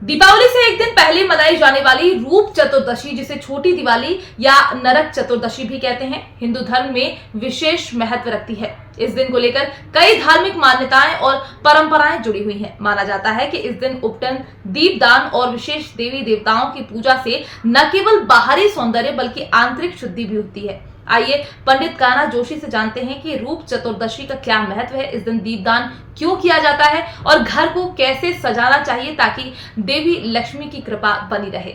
दीपावली से एक दिन पहले मनाई जाने वाली रूप चतुर्दशी, जिसे छोटी दिवाली या नरक चतुर्दशी भी कहते हैं, हिंदू धर्म में विशेष महत्व रखती है। इस दिन को लेकर कई धार्मिक मान्यताएं और परंपराएं जुड़ी हुई हैं। माना जाता है कि इस दिन उपटन, दीपदान और विशेष देवी देवताओं की पूजा से न केवल बाहरी सौंदर्य बल्कि आंतरिक शुद्धि भी होती है। आइए पंडित कान्हा जोशी से जानते हैं कि रूप चतुर्दशी का क्या महत्व है, इस दिन दीपदान क्यों किया जाता है और घर को कैसे सजाना चाहिए ताकि देवी लक्ष्मी की कृपा बनी रहे।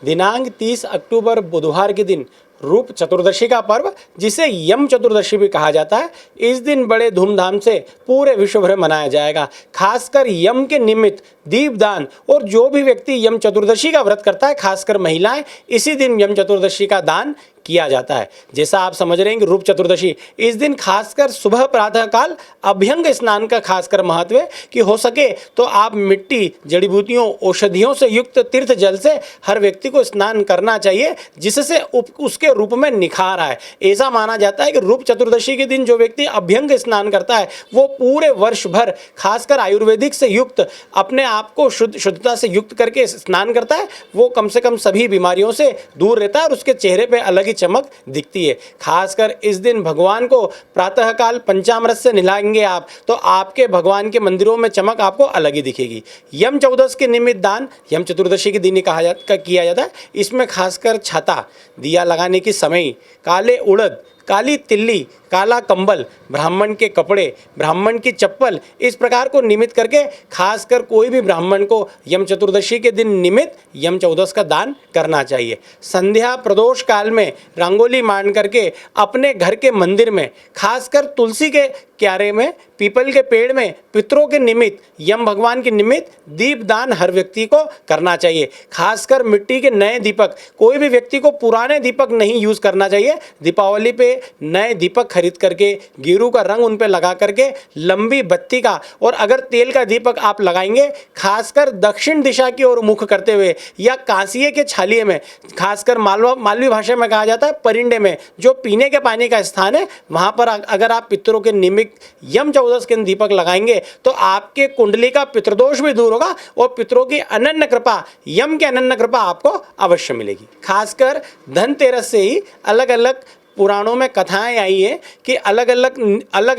दिनांक 30 अक्टूबर बुधवार के दिन रूप चतुर्दशी का पर्व, जिसे यम चतुर्दशी भी कहा जाता है, इस दिन बड़े धूमधाम से पूरे विश्व भर मनाया जाएगा। खासकर यम के निमित्त दीपदान, और जो भी व्यक्ति यम चतुर्दशी का व्रत करता है, खासकर महिलाएं, इसी दिन यम चतुर्दशी का दान किया जाता है। जैसा आप समझ रहे हैं कि रूप चतुर्दशी, इस दिन खासकर सुबह प्रातः काल अभ्यंग स्नान का खासकर महत्व है कि हो सके तो आप मिट्टी, जड़ी बूटियों, औषधियों से युक्त तीर्थ जल से हर व्यक्ति को स्नान करना चाहिए, जिससे उसके रूप में निखार आए। ऐसा माना जाता है कि रूप चतुर्दशी के दिन जो व्यक्ति अभ्यंग स्नान करता है, वो पूरे वर्ष भर खासकर आयुर्वेदिक से युक्त, अपने आप को शुद्धता से युक्त करके स्नान करता है, वो कम से कम सभी बीमारियों से दूर रहता है और उसके चेहरे पर अलग चमक दिखती है। खासकर इस दिन भगवान को प्रातःकाल पंचामृत से नहलाएंगे आप, तो आपके भगवान के मंदिरों में चमक आपको अलग ही दिखेगी। यम चौदस के निमित्त दान यम चतुर्दशी के दिन ही किया जाता है। इसमें खासकर छाता, दिया लगाने की समय, काले उड़द, काली तिल्ली, काला कंबल, ब्राह्मण के कपड़े, ब्राह्मण की चप्पल, इस प्रकार को निमित्त करके खासकर कोई भी ब्राह्मण को यम चतुर्दशी के दिन निमित्त यम चौदस का दान करना चाहिए। संध्या प्रदोष काल में रंगोली मान करके अपने घर के मंदिर में, खासकर तुलसी के क्यारे में, पीपल के पेड़ में पितरों के निमित्त, यम भगवान के निमित्त दीपदान हर व्यक्ति को करना चाहिए। खासकर मिट्टी के नए दीपक, कोई भी व्यक्ति को पुराने दीपक नहीं यूज़ करना चाहिए। दीपावली पे नए दीपक खरीद करके गेरू का रंग उन पे लगा करके लंबी बत्ती का, और अगर तेल का दीपक आप लगाएंगे, खासकर दक्षिण दिशा की ओर मुख करते हुए या कांसिये के छालिए में, खासकर मालवी भाषा में कहा जाता है परिंडे में, जो पीने के पानी का स्थान है, वहाँ पर अगर आप पितरों के निमित्त यम चौदस के दीपक लगाएंगे तो आपके कुंडली का पितृदोष भी दूर होगा और पितरों की अनन्य कृपा, यम की अनन्य कृपा आपको अवश्य मिलेगी। खासकर धनतेरस से ही अलग अलग पुराणों में कथाएं आई हैं कि अलग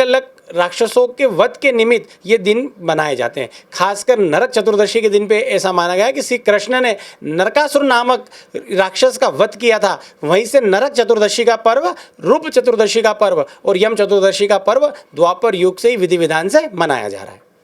अलग राक्षसों के वध के निमित्त ये दिन मनाए जाते हैं। खासकर नरक चतुर्दशी के दिन पे ऐसा माना गया कि श्री कृष्ण ने नरकासुर नामक राक्षस का वध किया था। वहीं से नरक चतुर्दशी का पर्व, रूप चतुर्दशी का पर्व और यम चतुर्दशी का पर्व द्वापर युग से ही विधि विधान से मनाया जा रहा है।